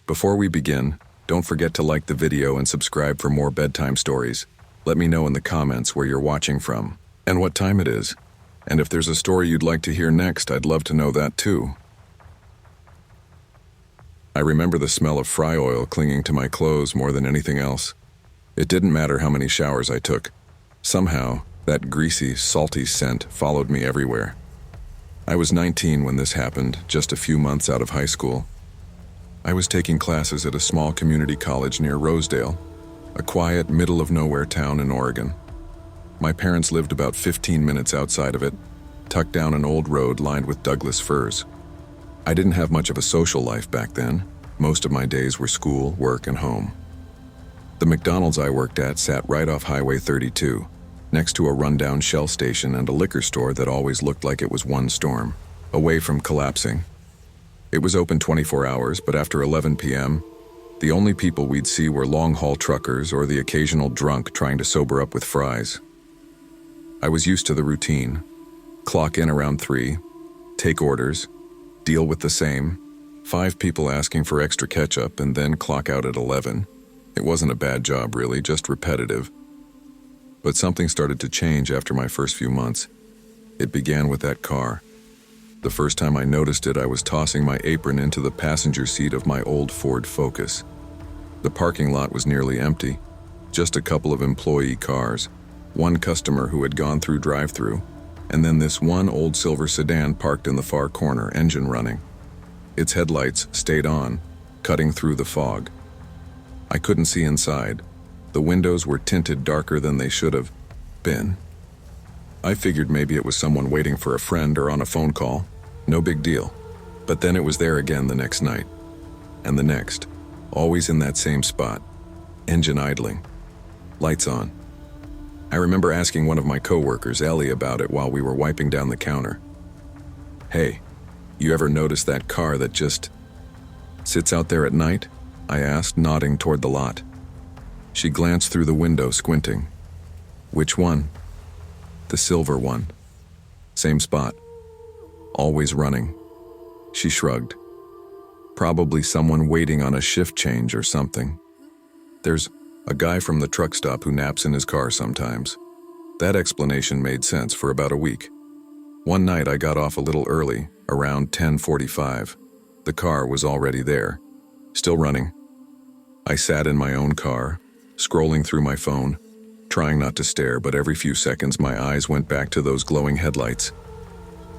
Before we begin, don't forget to like the video and subscribe for more bedtime stories. Let me know in the comments where you're watching from and what time it is. And if there's a story you'd like to hear next, I'd love to know that too. I remember the smell of fry oil clinging to my clothes more than anything else. It didn't matter how many showers I took. Somehow, that greasy, salty scent followed me everywhere. I was 19 when this happened, just a few months out of high school. I was taking classes at a small community college near Rosedale, a quiet, middle-of-nowhere town in Oregon. My parents lived about 15 minutes outside of it, tucked down an old road lined with Douglas firs. I didn't have much of a social life back then. Most of my days were school, work, and home. The McDonald's I worked at sat right off Highway 32, next to a rundown Shell station and a liquor store that always looked like it was one storm away from collapsing. It was open 24 hours, but after 11 p.m., the only people we'd see were long-haul truckers or the occasional drunk trying to sober up with fries. I was used to the routine. Clock in around 3, take orders, deal with the same, 5 people asking for extra ketchup, and then clock out at 11. It wasn't a bad job, really, just repetitive. But something started to change after my first few months. It began with that car. The first time I noticed it, I was tossing my apron into the passenger seat of my old Ford Focus. The parking lot was nearly empty, just a couple of employee cars, one customer who had gone through drive-through, and then this one old silver sedan parked in the far corner, engine running. Its headlights stayed on, cutting through the fog. I couldn't see inside. The windows were tinted darker than they should have been. I figured maybe it was someone waiting for a friend or on a phone call. No big deal. But then it was there again the next night. And the next. Always in that same spot. Engine idling. Lights on. I remember asking one of my coworkers, Ellie, about it while we were wiping down the counter. "Hey, you ever notice that car that just sits out there at night?" I asked, nodding toward the lot. She glanced through the window, squinting. "Which one?" "The silver one. Same spot. Always running." She shrugged. "Probably someone waiting on a shift change or something. There's a guy from the truck stop who naps in his car sometimes." That explanation made sense for about a week. One night I got off a little early, around 10:45. The car was already there, still running. I sat in my own car, scrolling through my phone, trying not to stare, but every few seconds my eyes went back to those glowing headlights.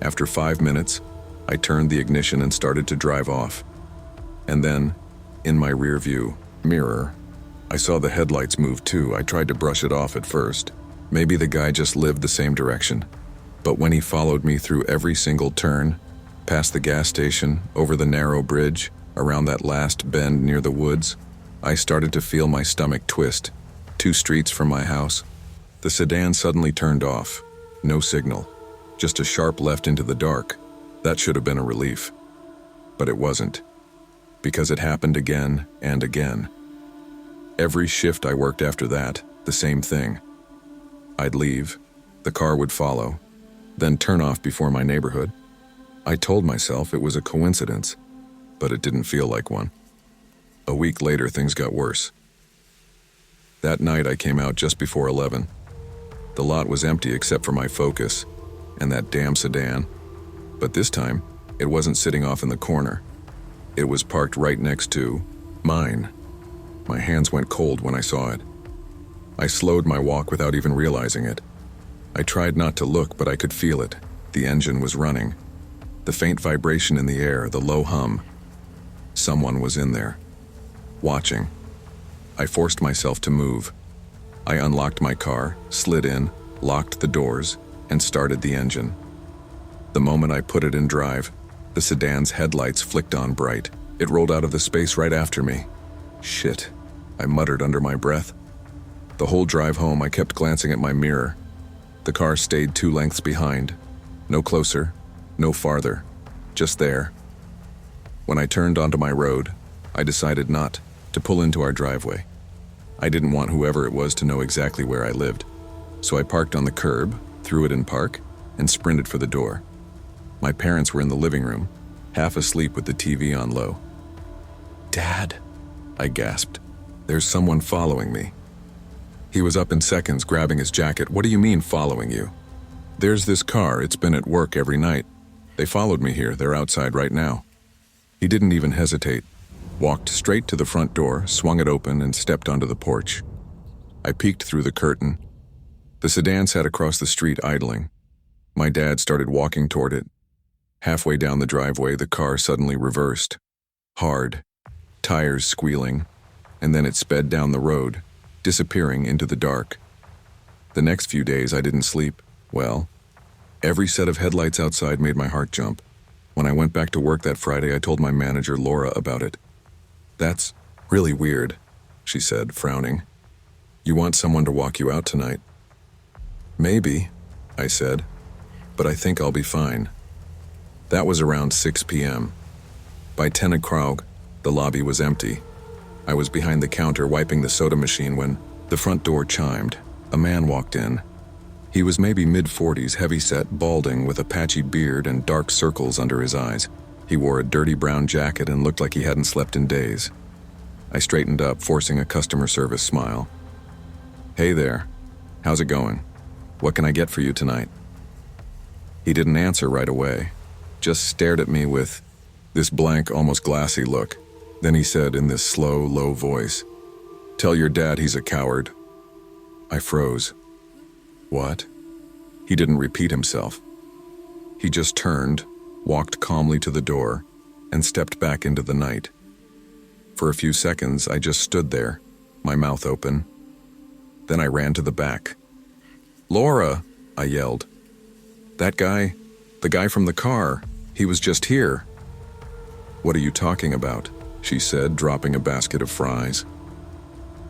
After 5 minutes, I turned the ignition and started to drive off. And then, in my rearview mirror, I saw the headlights move too. I tried to brush it off at first. Maybe the guy just lived the same direction. But when he followed me through every single turn, past the gas station, over the narrow bridge, around that last bend near the woods, I started to feel my stomach twist. 2 streets from my house, the sedan suddenly turned off. No signal. Just a sharp left into the dark. That should have been a relief. But it wasn't. Because it happened again and again. Every shift I worked after that, the same thing. I'd leave, the car would follow, then turn off before my neighborhood. I told myself it was a coincidence, but it didn't feel like one. A week later, things got worse. That night I came out just before 11. The lot was empty except for my Focus and that damn sedan. But this time, it wasn't sitting off in the corner. It was parked right next to mine. My hands went cold when I saw it. I slowed my walk without even realizing it. I tried not to look, but I could feel it. The engine was running. The faint vibration in the air, the low hum. Someone was in there, watching. I forced myself to move. I unlocked my car, slid in, locked the doors, and started the engine. The moment I put it in drive, the sedan's headlights flicked on bright. It rolled out of the space right after me. "Shit," I muttered under my breath. The whole drive home, I kept glancing at my mirror. The car stayed 2 lengths behind. No closer, no farther, just there. When I turned onto my road, I decided not to pull into our driveway. I didn't want whoever it was to know exactly where I lived. So I parked on the curb, threw it in park, and sprinted for the door. My parents were in the living room, half asleep with the TV on low. Dad, I gasped. There's someone following me. He was up in seconds, grabbing his jacket. What do you mean, following you? There's this car. It's been at work every night. They followed me here. They're outside right now. He didn't even hesitate. Walked straight to the front door, swung it open, and stepped onto the porch. I peeked through the curtain. The sedan sat across the street, idling. My dad started walking toward it. Halfway down the driveway, the car suddenly reversed. Hard, tires squealing, and then it sped down the road, disappearing into the dark. The next few days, I didn't sleep. Well, every set of headlights outside made my heart jump. When I went back to work that Friday, I told my manager, Laura, about it. That's really weird, she said, frowning. You want someone to walk you out tonight? Maybe, I said, but I think I'll be fine. That was around 6 p.m. By 10 o'clock, the lobby was empty. I was behind the counter wiping the soda machine when the front door chimed. A man walked in. He was maybe mid-40s, heavy-set, balding, with a patchy beard and dark circles under his eyes. He wore a dirty brown jacket and looked like he hadn't slept in days. I straightened up, forcing a customer service smile. Hey there. How's it going? What can I get for you tonight? He didn't answer right away, just stared at me with this blank, almost glassy look. Then he said in this slow, low voice, "Tell your dad he's a coward." I froze. What? He didn't repeat himself. He just turned, walked calmly to the door, and stepped back into the night. For a few seconds, I just stood there, my mouth open. Then I ran to the back. "Laura," I yelled. "That guy, the guy from the car, he was just here." "What are you talking about?" she said, dropping a basket of fries.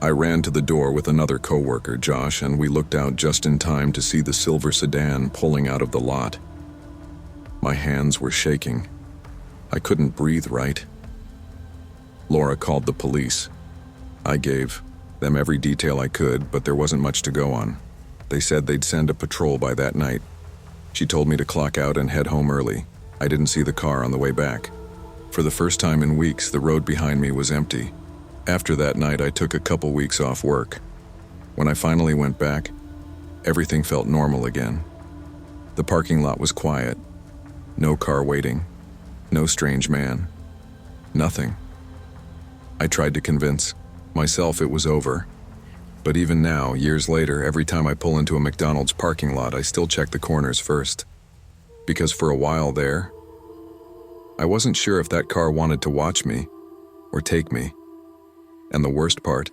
I ran to the door with another coworker, Josh, and we looked out just in time to see the silver sedan pulling out of the lot. My hands were shaking. I couldn't breathe right. Laura called the police. I gave them every detail I could, but there wasn't much to go on. They said they'd send a patrol by that night. She told me to clock out and head home early. I didn't see the car on the way back. For the first time in weeks, the road behind me was empty. After that night, I took a couple weeks off work. When I finally went back, everything felt normal again. The parking lot was quiet. No car waiting. No strange man. Nothing. I tried to convince myself it was over. But even now, years later, every time I pull into a McDonald's parking lot, I still check the corners first. Because for a while there, I wasn't sure if that car wanted to watch me or take me. And the worst part,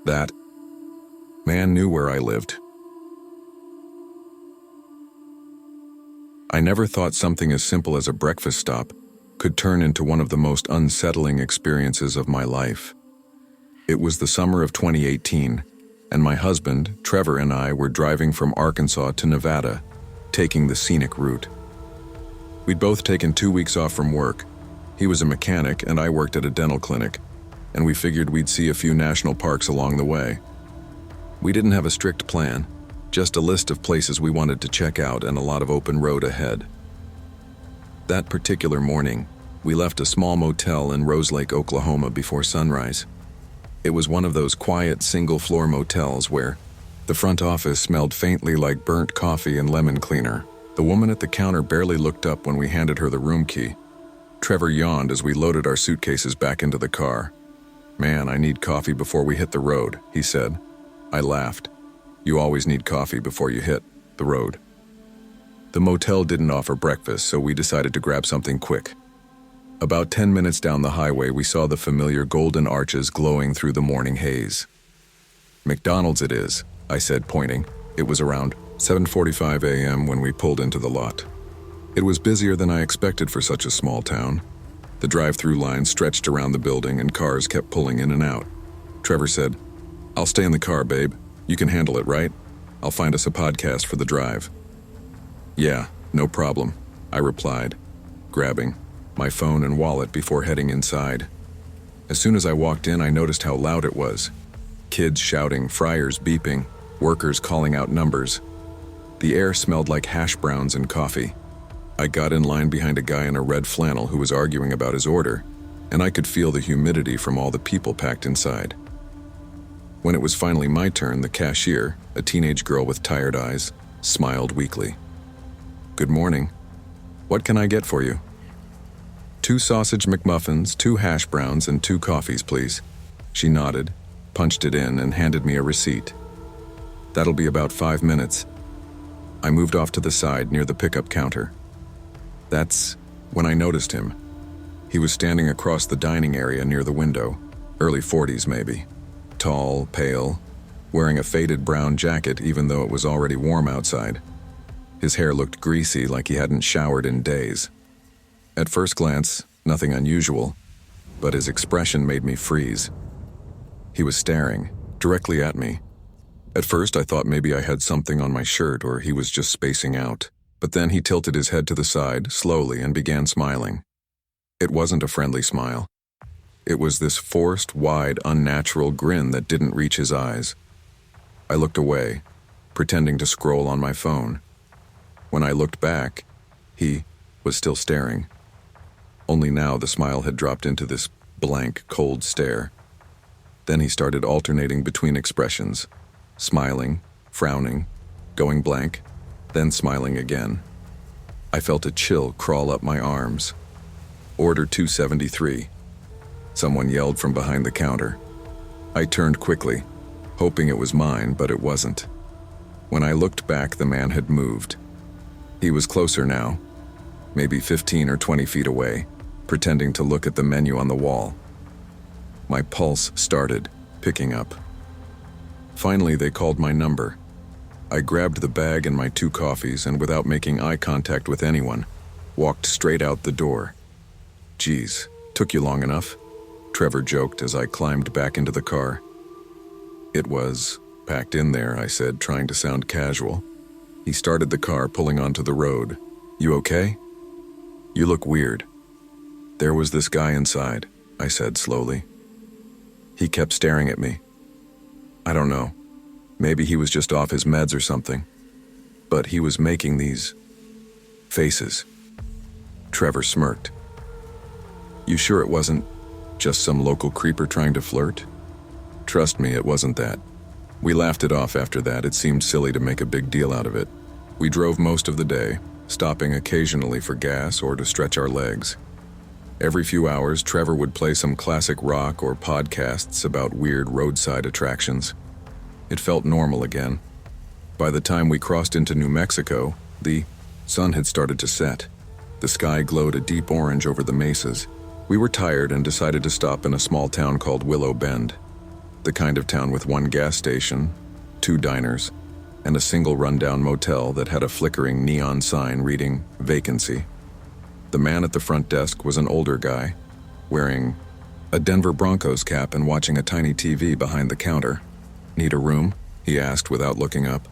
that man knew where I lived. I never thought something as simple as a breakfast stop could turn into one of the most unsettling experiences of my life. It was the summer of 2018, and my husband, Trevor, and I were driving from Arkansas to Nevada, taking the scenic route. We'd both taken 2 weeks off from work. He was a mechanic, and I worked at a dental clinic, and we figured we'd see a few national parks along the way. We didn't have a strict plan, just a list of places we wanted to check out and a lot of open road ahead. That particular morning, we left a small motel in Rose Lake, Oklahoma before sunrise. It was one of those quiet, single-floor motels where the front office smelled faintly like burnt coffee and lemon cleaner. The woman at the counter barely looked up when we handed her the room key. Trevor yawned as we loaded our suitcases back into the car. "Man, I need coffee before we hit the road," he said. I laughed. "You always need coffee before you hit the road." The motel didn't offer breakfast, so we decided to grab something quick. About 10 minutes down the highway, we saw the familiar golden arches glowing through the morning haze. "McDonald's it is," I said, pointing. It was around 7:45 a.m. when we pulled into the lot. It was busier than I expected for such a small town. The drive-through line stretched around the building and cars kept pulling in and out. Trevor said, "I'll stay in the car, babe. You can handle it, right? I'll find us a podcast for the drive." "Yeah, no problem," I replied, grabbing my phone and wallet before heading inside. As soon as I walked in, I noticed how loud it was. Kids shouting, fryers beeping, workers calling out numbers. The air smelled like hash browns and coffee. I got in line behind a guy in a red flannel who was arguing about his order, and I could feel the humidity from all the people packed inside. When it was finally my turn, the cashier, a teenage girl with tired eyes, smiled weakly. "Good morning. What can I get for you?" "2 sausage McMuffins, 2 hash browns, and 2 coffees, please." She nodded, punched it in, and handed me a receipt. "That'll be about 5 minutes." I moved off to the side near the pickup counter. That's when I noticed him. He was standing across the dining area near the window, early 40s maybe. Tall, pale, wearing a faded brown jacket even though it was already warm outside. His hair looked greasy, like he hadn't showered in days. At first glance, nothing unusual, but his expression made me freeze. He was staring directly at me. At first I thought maybe I had something on my shirt or he was just spacing out, but then he tilted his head to the side slowly and began smiling. It wasn't a friendly smile. It was this forced, wide, unnatural grin that didn't reach his eyes. I looked away, pretending to scroll on my phone. When I looked back, he was still staring. Only now the smile had dropped into this blank, cold stare. Then he started alternating between expressions, smiling, frowning, going blank, then smiling again. I felt a chill crawl up my arms. "Order 273. Someone yelled from behind the counter. I turned quickly, hoping it was mine, but it wasn't. When I looked back, the man had moved. He was closer now, maybe 15 or 20 feet away, pretending to look at the menu on the wall. My pulse started picking up. Finally, they called my number. I grabbed the bag and my 2 coffees and, without making eye contact with anyone, walked straight out the door. "Geez, took you long enough?" Trevor joked as I climbed back into the car. "It was packed in there," I said, trying to sound casual. He started the car, pulling onto the road. "You okay?" "You look weird." "There was this guy inside," I said slowly. He kept staring at me. I don't know. Maybe he was just off his meds or something. But he was making these faces. Trevor smirked. "You sure it wasn't just some local creeper trying to flirt?" "Trust me, it wasn't that." We laughed it off after that. It seemed silly to make a big deal out of it. We drove most of the day, stopping occasionally for gas or to stretch our legs. Every few hours, Trevor would play some classic rock or podcasts about weird roadside attractions. It felt normal again. By the time we crossed into New Mexico, the sun had started to set. The sky glowed a deep orange over the mesas. We were tired and decided to stop in a small town called Willow Bend, the kind of town with 1 gas station, 2 diners, and a single rundown motel that had a flickering neon sign reading "Vacancy." The man at the front desk was an older guy, wearing a Denver Broncos cap and watching a tiny TV behind the counter. "Need a room?" he asked without looking up.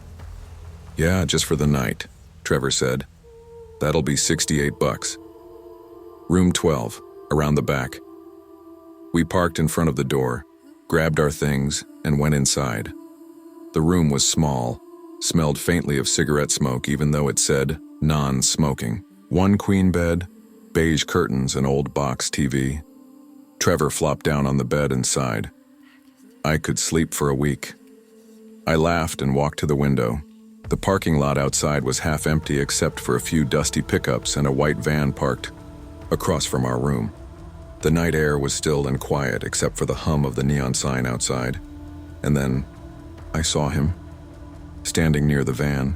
"Yeah, just for the night," Trevor said. "That'll be $68. Room 12, around the back." We parked in front of the door, grabbed our things, and went inside. The room was small, smelled faintly of cigarette smoke even though it said non-smoking. 1 queen bed, beige curtains, and old box TV. Trevor flopped down on the bed and sighed. I could sleep for a week. I laughed and walked to the window. The parking lot outside was half empty except for a few dusty pickups and a white van parked across from our room. The night air was still and quiet except for the hum of the neon sign outside. And then I saw him, standing near the van.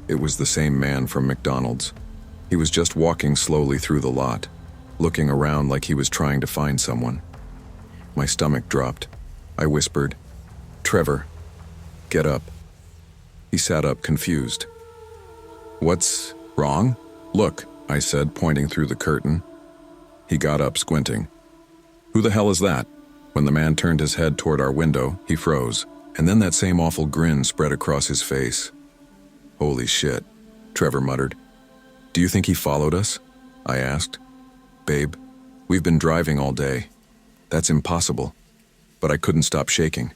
It was the same man from McDonald's. He was just walking slowly through the lot, looking around like he was trying to find someone. My stomach dropped. I whispered, "Trevor, get up." He sat up, confused. "What's wrong?" "Look," I said, pointing through the curtain. He got up, squinting. "Who the hell is that?" When the man turned his head toward our window, he froze, and then that same awful grin spread across his face. "Holy shit," Trevor muttered. "Do you think he followed us?" I asked. "Babe, we've been driving all day. That's impossible." But I couldn't stop shaking.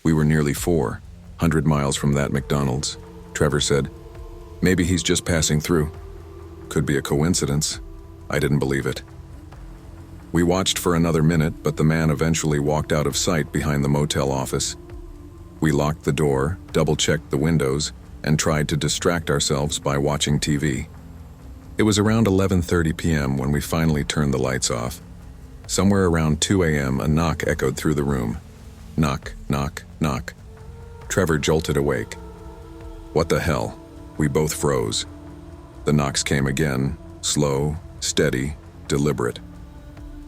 "We were nearly 400 miles from that McDonald's," Trevor said. "Maybe he's just passing through. Could be a coincidence." I didn't believe it. We watched for another minute, but the man eventually walked out of sight behind the motel office. We locked the door, double-checked the windows, and tried to distract ourselves by watching TV. It was around 11:30 p.m. when we finally turned the lights off. Somewhere around 2 a.m., a knock echoed through the room. Knock, knock, knock. Trevor jolted awake. What the hell? We both froze. The knocks came again, slow, steady, deliberate.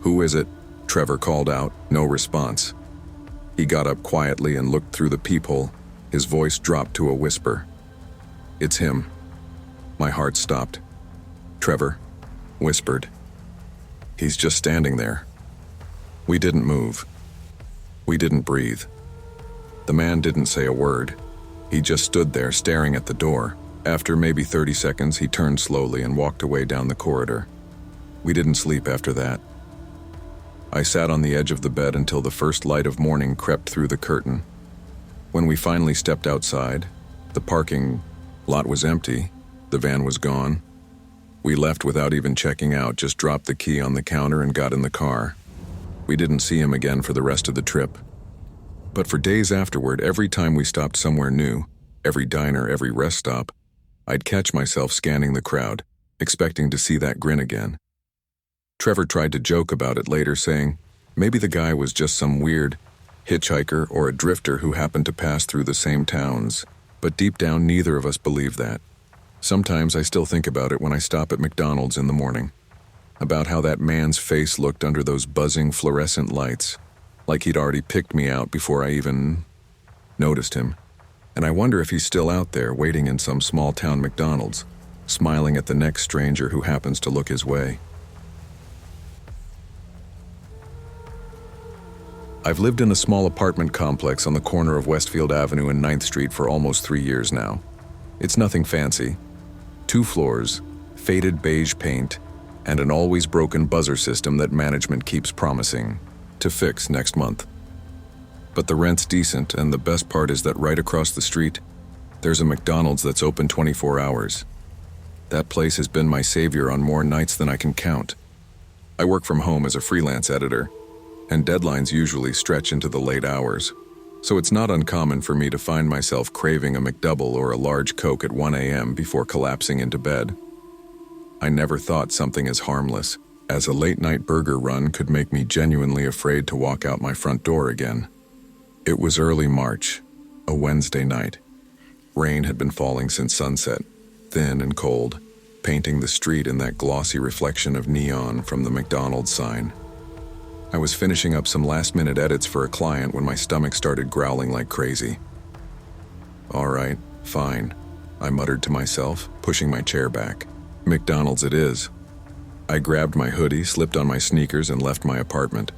Who is it? Trevor called out, no response. He got up quietly and looked through the peephole. His voice dropped to a whisper. It's him. My heart stopped. Trevor whispered. He's just standing there. We didn't move. We didn't breathe. The man didn't say a word. He just stood there staring at the door. After maybe 30 seconds, he turned slowly and walked away down the corridor. We didn't sleep after that. I sat on the edge of the bed until the first light of morning crept through the curtain. When we finally stepped outside, the parking lot was empty, the van was gone. We left without even checking out, just dropped the key on the counter and got in the car. We didn't see him again for the rest of the trip. But for days afterward, every time we stopped somewhere new, every diner, every rest stop, I'd catch myself scanning the crowd, expecting to see that grin again. Trevor tried to joke about it later, saying maybe the guy was just some weird hitchhiker or a drifter who happened to pass through the same towns. But deep down, neither of us believed that. Sometimes I still think about it when I stop at McDonald's in the morning, about how that man's face looked under those buzzing fluorescent lights, like he'd already picked me out before I even noticed him. And I wonder if he's still out there waiting in some small-town McDonald's, smiling at the next stranger who happens to look his way. I've lived in a small apartment complex on the corner of Westfield Avenue and 9th Street for almost 3 years now. It's nothing fancy. 2 floors, faded beige paint, and an always broken buzzer system that management keeps promising to fix next month. But the rent's decent, and the best part is that right across the street, there's a McDonald's that's open 24 hours. That place has been my savior on more nights than I can count. I work from home as a freelance editor, and deadlines usually stretch into the late hours, so it's not uncommon for me to find myself craving a McDouble or a large Coke at 1 a.m. before collapsing into bed. I never thought something as harmless as a late-night burger run could make me genuinely afraid to walk out my front door again. It was early March, a Wednesday night. Rain had been falling since sunset, thin and cold, painting the street in that glossy reflection of neon from the McDonald's sign. I was finishing up some last-minute edits for a client when my stomach started growling like crazy. All right, fine, I muttered to myself, pushing my chair back. McDonald's it is. I grabbed my hoodie, slipped on my sneakers, and left my apartment.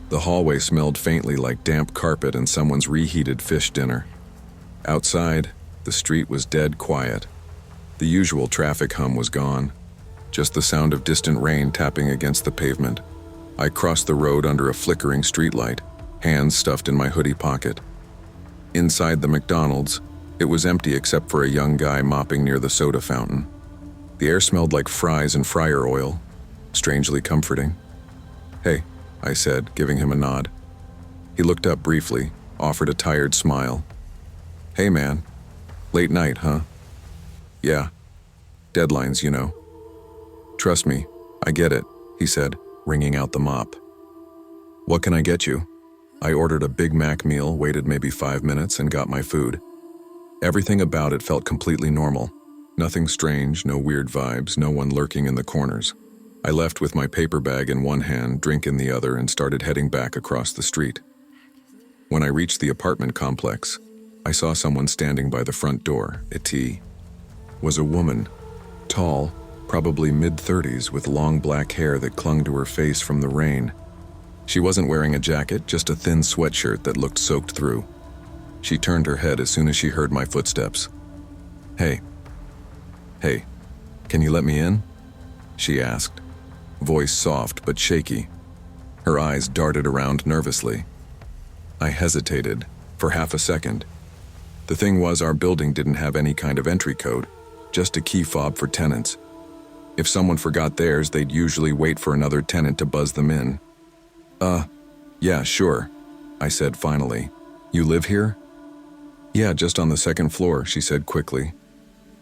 The hallway smelled faintly like damp carpet and someone's reheated fish dinner. Outside, the street was dead quiet. The usual traffic hum was gone, just the sound of distant rain tapping against the pavement. I crossed the road under a flickering streetlight, hands stuffed in my hoodie pocket. Inside the McDonald's, it was empty except for a young guy mopping near the soda fountain. The air smelled like fries and fryer oil, strangely comforting. "Hey," I said, giving him a nod. He looked up briefly, offered a tired smile. "Hey man, late night, huh?" "Yeah, deadlines, you know." "Trust me, I get it," he said, wringing out the mop. "What can I get you?" I ordered a Big Mac meal, waited maybe 5 minutes, and got my food. Everything about it felt completely normal. Nothing strange, no weird vibes, no one lurking in the corners. I left with my paper bag in one hand, drink in the other, and started heading back across the street. When I reached the apartment complex, I saw someone standing by the front door. It was a woman, tall, probably mid-30s, with long black hair that clung to her face from the rain. She wasn't wearing a jacket, just a thin sweatshirt that looked soaked through. She turned her head as soon as she heard my footsteps. Hey, can you let me in?" she asked, voice soft but shaky. Her eyes darted around nervously. I hesitated for half a second. The thing was, our building didn't have any kind of entry code, just a key fob for tenants. If someone forgot theirs, they'd usually wait for another tenant to buzz them in. Yeah, sure, I said finally. You live here? Yeah, just on the second floor, she said quickly.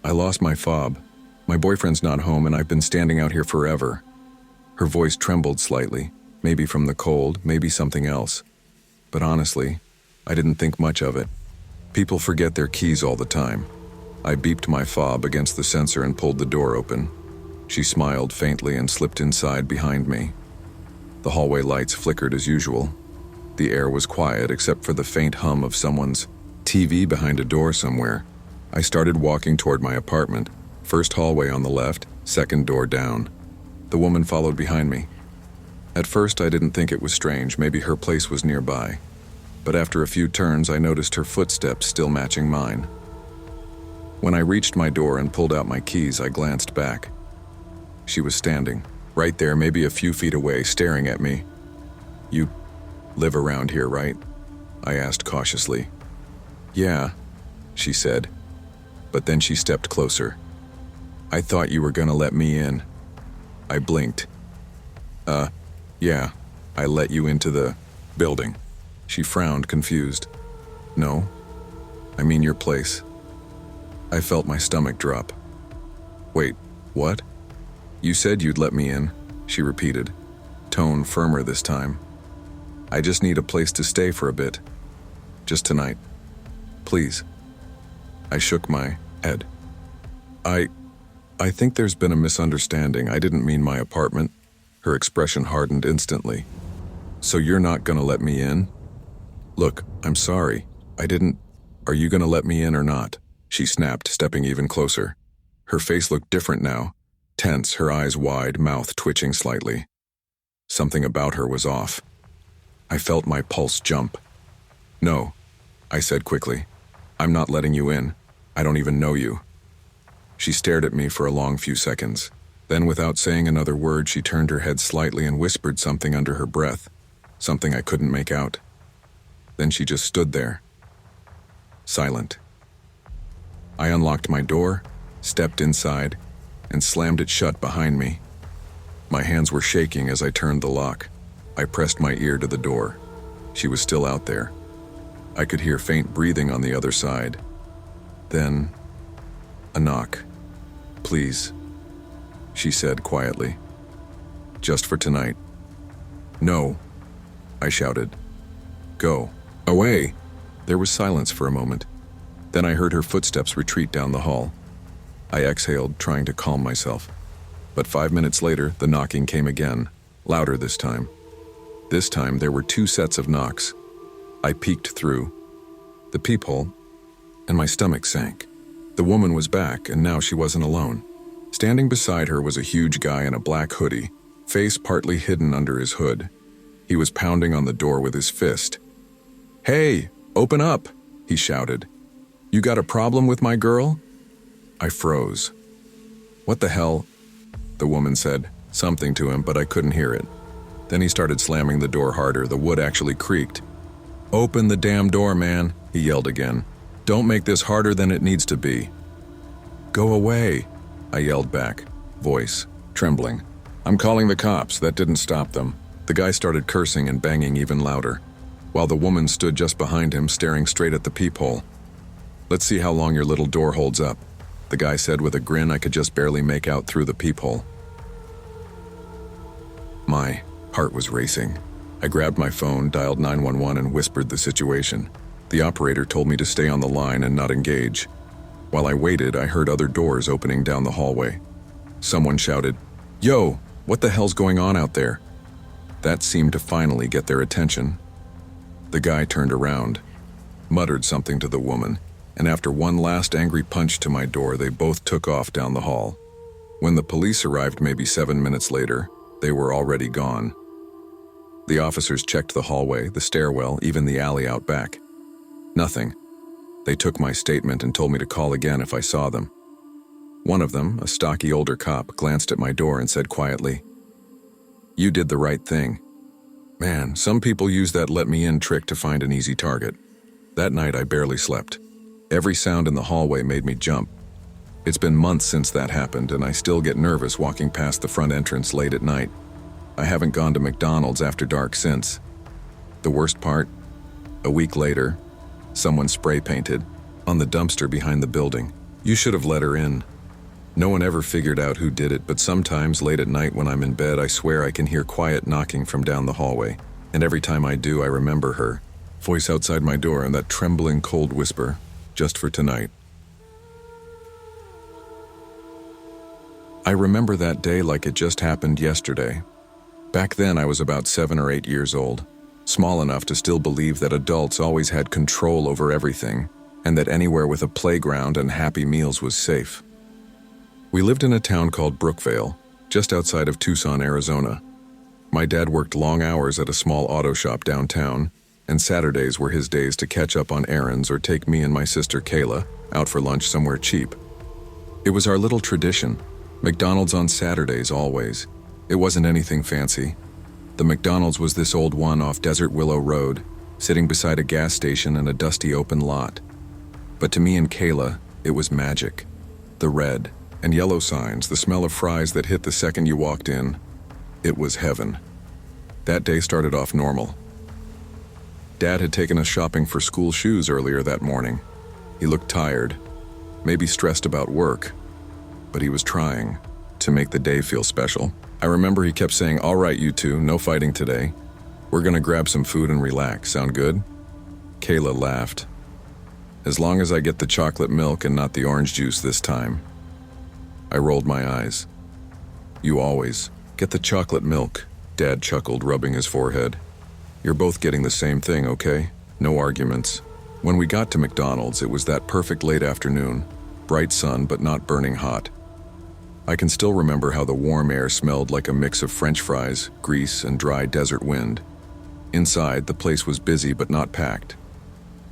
I lost my fob. My boyfriend's not home and I've been standing out here forever. Her voice trembled slightly, maybe from the cold, maybe something else. But honestly, I didn't think much of it. People forget their keys all the time. I beeped my fob against the sensor and pulled the door open. She smiled faintly and slipped inside behind me. The hallway lights flickered as usual. The air was quiet except for the faint hum of someone's TV behind a door somewhere. I started walking toward my apartment. First hallway on the left, second door down. The woman followed behind me. At first I didn't think it was strange, maybe her place was nearby. But after a few turns I noticed her footsteps still matching mine. When I reached my door and pulled out my keys, I glanced back. She was standing, right there, maybe a few feet away, staring at me. You live around here, right? I asked cautiously. Yeah, she said, but then she stepped closer. I thought you were gonna let me in. I blinked. Yeah, I let you into the building. She frowned, confused. No, I mean your place. I felt my stomach drop. Wait, what? You said you'd let me in, she repeated, tone firmer this time. I just need a place to stay for a bit. Just tonight. Please. I shook my head. I think there's been a misunderstanding. I didn't mean my apartment. Her expression hardened instantly. So you're not gonna let me in? Look, I'm sorry. I didn't. Are you gonna let me in or not? She snapped, stepping even closer. Her face looked different now. Tense, her eyes wide, mouth twitching slightly. Something about her was off. I felt my pulse jump. No, I said quickly. I'm not letting you in. I don't even know you. She stared at me for a long few seconds. Then, without saying another word, she turned her head slightly and whispered something under her breath, something I couldn't make out. Then she just stood there, silent. I unlocked my door, stepped inside, and slammed it shut behind me. My hands were shaking as I turned the lock. I pressed my ear to the door. She was still out there. I could hear faint breathing on the other side. Then, a knock. Please, she said quietly. Just for tonight. No, I shouted. Go. Away. There was silence for a moment. Then I heard her footsteps retreat down the hall. I exhaled, trying to calm myself. But 5 minutes later, the knocking came again, louder this time. This time, there were 2 sets of knocks. I peeked through the peephole, and my stomach sank. The woman was back, and now she wasn't alone. Standing beside her was a huge guy in a black hoodie, face partly hidden under his hood. He was pounding on the door with his fist. "Hey, open up!" he shouted. "You got a problem with my girl?" I froze. "What the hell?" the woman said, something to him, but I couldn't hear it. Then he started slamming the door harder. The wood actually creaked. "Open the damn door, man," he yelled again. "Don't make this harder than it needs to be." "Go away," I yelled back, voice trembling. "I'm calling the cops." That didn't stop them. The guy started cursing and banging even louder, while the woman stood just behind him, staring straight at the peephole. "Let's see how long your little door holds up," the guy said with a grin I could just barely make out through the peephole. My heart was racing. I grabbed my phone, dialed 911, and whispered the situation. The operator told me to stay on the line and not engage. While I waited, I heard other doors opening down the hallway. Someone shouted, "Yo, what the hell's going on out there?" That seemed to finally get their attention. The guy turned around, muttered something to the woman, and after one last angry punch to my door, they both took off down the hall. When the police arrived maybe 7 minutes later, they were already gone. The officers checked the hallway, the stairwell, even the alley out back. Nothing. They took my statement and told me to call again if I saw them. One of them, a stocky older cop, glanced at my door and said quietly, "You did the right thing." Man, some people use that let me in trick to find an easy target. That night I barely slept. Every sound in the hallway made me jump. It's been months since that happened, and I still get nervous walking past the front entrance late at night. I haven't gone to McDonald's after dark since. The worst part? A week later, someone spray painted on the dumpster behind the building. You should have let her in. No one ever figured out who did it, but sometimes late at night when I'm in bed, I swear I can hear quiet knocking from down the hallway. And every time I do, I remember her voice outside my door and that trembling, cold whisper, just for tonight. I remember that day like it just happened yesterday. Back then, I was about 7 or 8 years old, small enough to still believe that adults always had control over everything, and that anywhere with a playground and Happy Meals was safe. We lived in a town called Brookvale, just outside of Tucson, Arizona. My dad worked long hours at a small auto shop downtown, and Saturdays were his days to catch up on errands or take me and my sister Kayla out for lunch somewhere cheap. It was our little tradition. McDonald's on Saturdays always. It wasn't anything fancy. The McDonald's was this old one off Desert Willow Road, sitting beside a gas station in a dusty open lot. But to me and Kayla, it was magic. The red and yellow signs, the smell of fries that hit the second you walked in. It was heaven. That day started off normal. Dad had taken us shopping for school shoes earlier that morning. He looked tired, maybe stressed about work, but he was trying to make the day feel special. I remember he kept saying, "All right, you two, no fighting today. We're gonna grab some food and relax. Sound good?" Kayla laughed. "As long as I get the chocolate milk and not the orange juice this time." I rolled my eyes. "You always get the chocolate milk," Dad chuckled, rubbing his forehead. "You're both getting the same thing, okay? No arguments." When we got to McDonald's, it was that perfect late afternoon, bright sun but not burning hot. I can still remember how the warm air smelled like a mix of French fries, grease, and dry desert wind. Inside, the place was busy but not packed.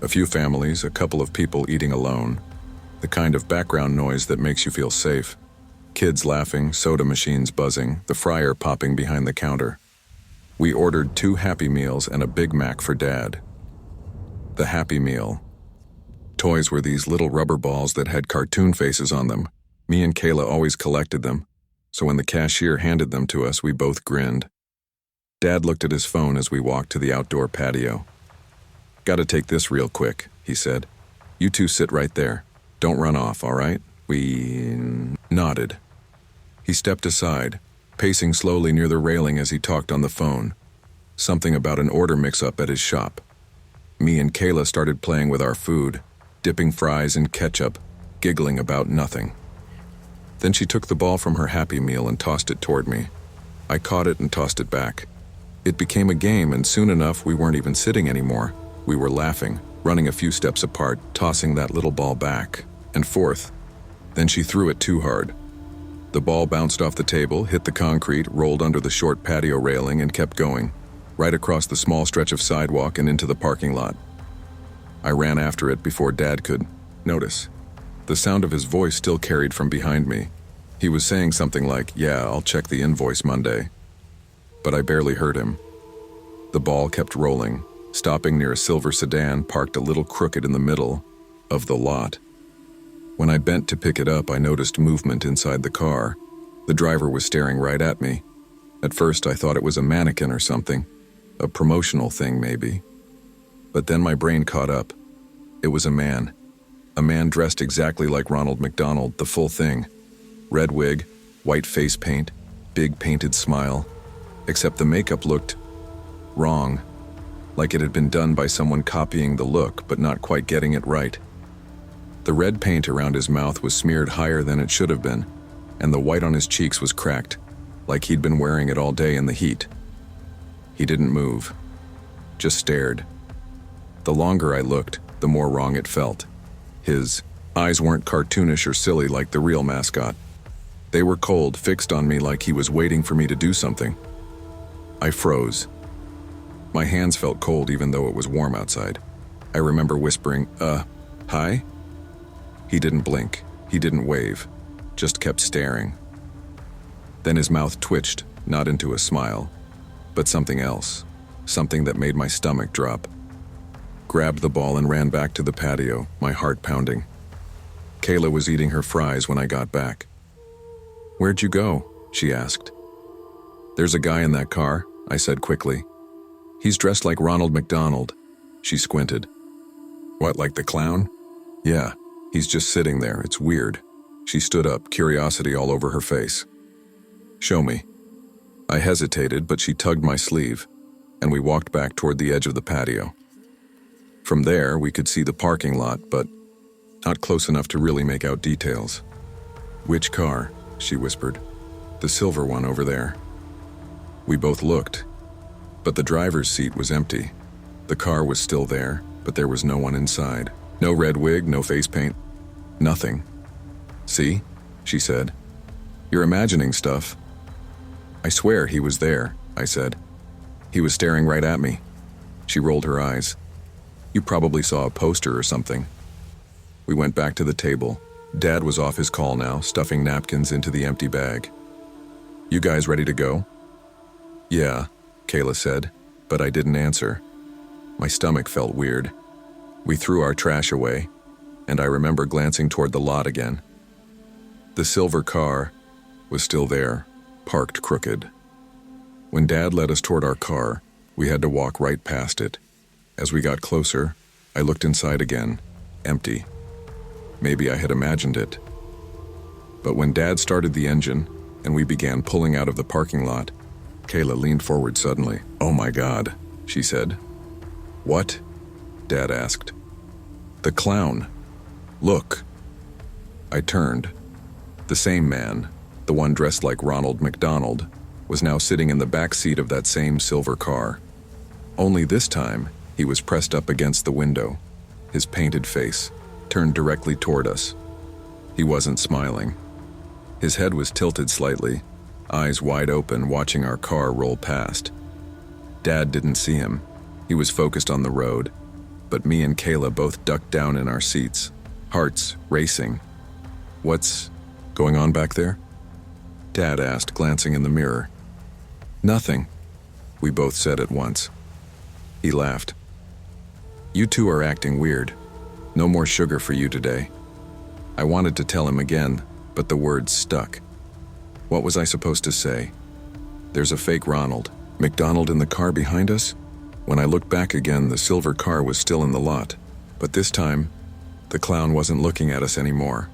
A few families, a couple of people eating alone. The kind of background noise that makes you feel safe. Kids laughing, soda machines buzzing, the fryer popping behind the counter. We ordered 2 Happy Meals and a Big Mac for Dad. The Happy Meal. Toys were these little rubber balls that had cartoon faces on them. Me and Kayla always collected them, so when the cashier handed them to us, we both grinned. Dad looked at his phone as we walked to the outdoor patio. "Gotta take this real quick," he said. "You two sit right there. Don't run off, all right?" We nodded. He stepped aside, pacing slowly near the railing as he talked on the phone. Something about an order mix-up at his shop. Me and Kayla started playing with our food, dipping fries in ketchup, giggling about nothing. Then she took the ball from her Happy Meal and tossed it toward me. I caught it and tossed it back. It became a game, and soon enough we weren't even sitting anymore. We were laughing, running a few steps apart, tossing that little ball back and forth. Then she threw it too hard. The ball bounced off the table, hit the concrete, rolled under the short patio railing, and kept going, right across the small stretch of sidewalk and into the parking lot. I ran after it before Dad could notice. The sound of his voice still carried from behind me. He was saying something like, "Yeah, I'll check the invoice Monday." But I barely heard him. The ball kept rolling, stopping near a silver sedan parked a little crooked in the middle of the lot. When I bent to pick it up, I noticed movement inside the car. The driver was staring right at me. At first, I thought it was a mannequin or something, a promotional thing maybe. But then my brain caught up. It was a man dressed exactly like Ronald McDonald, the full thing. Red wig, white face paint, big painted smile. Except the makeup looked wrong, like it had been done by someone copying the look but not quite getting it right. The red paint around his mouth was smeared higher than it should have been, and the white on his cheeks was cracked, like he'd been wearing it all day in the heat. He didn't move, just stared. The longer I looked, the more wrong it felt. His eyes weren't cartoonish or silly like the real mascot. They were cold, fixed on me like he was waiting for me to do something. I froze. My hands felt cold even though it was warm outside. I remember whispering, hi?" He didn't blink. He didn't wave. Just kept staring. Then his mouth twitched, not into a smile, but something else. Something that made my stomach drop. Grabbed the ball and ran back to the patio, my heart pounding. Kayla was eating her fries when I got back. "Where'd you go?" she asked. "There's a guy in that car," I said quickly. "He's dressed like Ronald McDonald." She squinted. "What, like the clown?" "Yeah, he's just sitting there. It's weird." She stood up, curiosity all over her face. "Show me." I hesitated, but she tugged my sleeve, and we walked back toward the edge of the patio. From there, we could see the parking lot, but not close enough to really make out details. "Which car?" she whispered. "The silver one over there." We both looked, but the driver's seat was empty. The car was still there, but there was no one inside. No red wig, no face paint, nothing. "See?" she said. "You're imagining stuff." "I swear he was there," I said. "He was staring right at me." She rolled her eyes. "You probably saw a poster or something." We went back to the table. Dad was off his call now, stuffing napkins into the empty bag. "You guys ready to go?" "Yeah," Kayla said, but I didn't answer. My stomach felt weird. We threw our trash away, and I remember glancing toward the lot again. The silver car was still there, parked crooked. When Dad led us toward our car, we had to walk right past it. As we got closer, I looked inside again, empty. Maybe I had imagined it. But when Dad started the engine and we began pulling out of the parking lot, Kayla leaned forward suddenly. "Oh my God," she said. "What?" Dad asked. "The clown. Look." I turned. The same man, the one dressed like Ronald McDonald, was now sitting in the back seat of that same silver car. Only this time, he was pressed up against the window, his painted face turned directly toward us. He wasn't smiling. His head was tilted slightly, eyes wide open, watching our car roll past. Dad didn't see him. He was focused on the road, but me and Kayla both ducked down in our seats, hearts racing. "What's going on back there?" Dad asked, glancing in the mirror. "Nothing," we both said at once. He laughed. "You two are acting weird. No more sugar for you today." I wanted to tell him again, but the words stuck. What was I supposed to say? There's a fake Ronald McDonald in the car behind us? When I looked back again, the silver car was still in the lot, but this time, the clown wasn't looking at us anymore.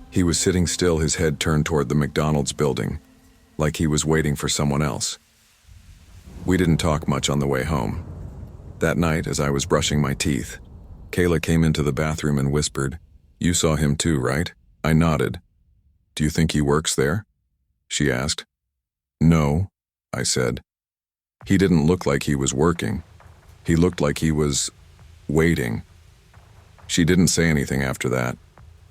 He was sitting still, his head turned toward the McDonald's building, like he was waiting for someone else. We didn't talk much on the way home. That night, as I was brushing my teeth, Kayla came into the bathroom and whispered, "You saw him too, right?" I nodded. "Do you think he works there?" she asked. "No," I said. "He didn't look like he was working. He looked like he was waiting." She didn't say anything after that.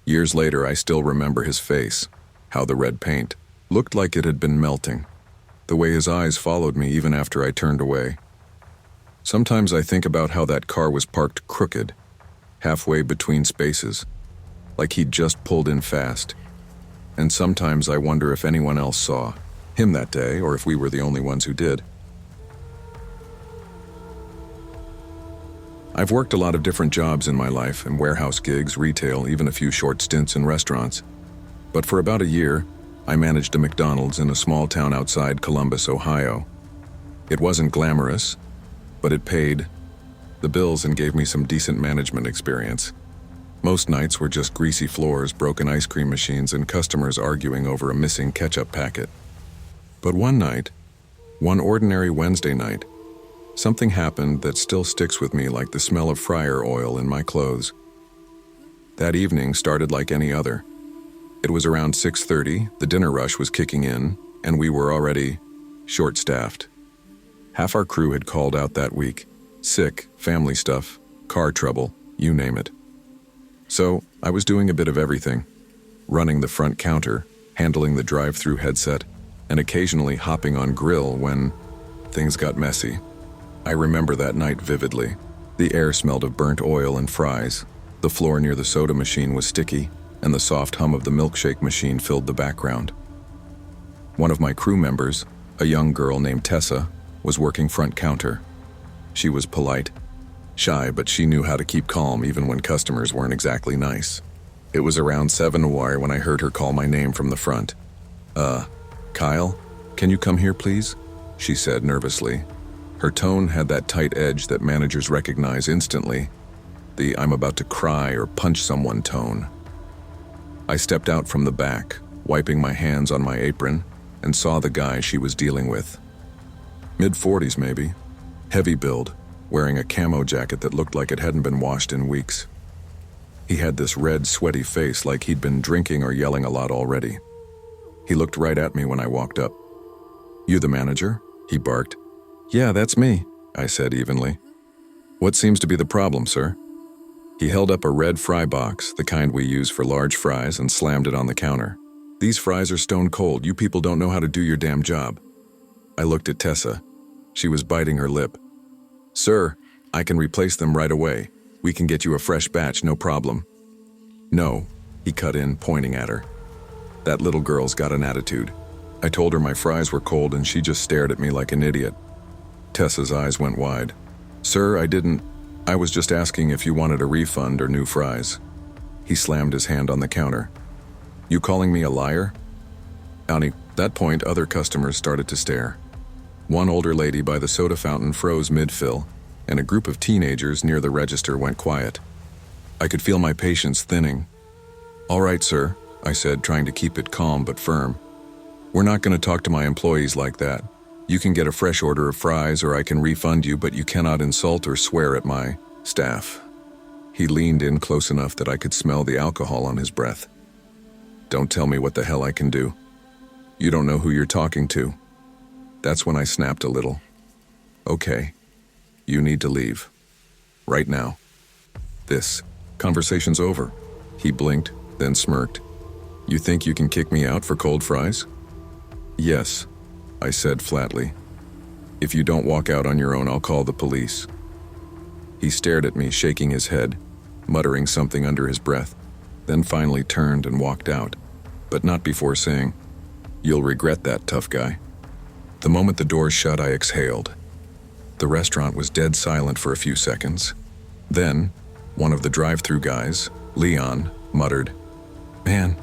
Years later, I still remember his face, how the red paint looked like it had been melting, the way his eyes followed me even after I turned away. Sometimes I think about how that car was parked crooked, halfway between spaces, like he'd just pulled in fast. And sometimes I wonder if anyone else saw him that day, or if we were the only ones who did. I've worked a lot of different jobs in my life, and warehouse gigs, retail, even a few short stints in restaurants. But for about a year, I managed a McDonald's in a small town outside Columbus, Ohio. It wasn't glamorous, but it paid the bills and gave me some decent management experience. Most nights were just greasy floors, broken ice cream machines, and customers arguing over a missing ketchup packet. But one night, one ordinary Wednesday night, something happened that still sticks with me like the smell of fryer oil in my clothes. That evening started like any other. It was around 6:30, the dinner rush was kicking in, and we were already short-staffed. Half our crew had called out that week. Sick, family stuff, car trouble, you name it. So, I was doing a bit of everything. Running the front counter, handling the drive-through headset, and occasionally hopping on grill when things got messy. I remember that night vividly. The air smelled of burnt oil and fries. The floor near the soda machine was sticky, and the soft hum of the milkshake machine filled the background. One of my crew members, a young girl named Tessa, was working front counter. She was polite, shy, but she knew how to keep calm even when customers weren't exactly nice. It was around 7 when I heard her call my name from the front. Kyle, can you come here, please? She said nervously. Her tone had that tight edge that managers recognize instantly, the I'm about to cry or punch someone tone. I stepped out from the back, wiping my hands on my apron, and saw the guy she was dealing with. Mid-40s maybe, heavy build, wearing a camo jacket that looked like it hadn't been washed in weeks. He had this red, sweaty face like he'd been drinking or yelling a lot already. He looked right at me when I walked up. "You the manager?" he barked. "Yeah, that's me," I said evenly. "What seems to be the problem, sir?" He held up a red fry box, the kind we use for large fries, and slammed it on the counter. "These fries are stone cold. You people don't know how to do your damn job." I looked at Tessa. She was biting her lip. "Sir, I can replace them right away. We can get you a fresh batch, no problem." "No," he cut in, pointing at her. "That little girl's got an attitude." I told her my fries were cold and she just stared at me like an idiot. Tessa's eyes went wide. "Sir, I was just asking if you wanted a refund or new fries." He slammed his hand on the counter. "You calling me a liar?" At that point, other customers started to stare. One older lady by the soda fountain froze mid-fill, and a group of teenagers near the register went quiet. I could feel my patience thinning. "All right, sir," I said, trying to keep it calm but firm. "We're not going to talk to my employees like that. You can get a fresh order of fries or I can refund you, but you cannot insult or swear at my staff." He leaned in close enough that I could smell the alcohol on his breath. "Don't tell me what the hell I can do. You don't know who you're talking to." That's when I snapped a little. "Okay, you need to leave. Right now. This conversation's over." He blinked, then smirked. "You think you can kick me out for cold fries?" "Yes," I said flatly. "If you don't walk out on your own, I'll call the police." He stared at me, shaking his head, muttering something under his breath, then finally turned and walked out, but not before saying, "You'll regret that, tough guy." The moment the door shut, I exhaled. The restaurant was dead silent for a few seconds. Then, one of the drive-thru guys, Leon, muttered, "Man,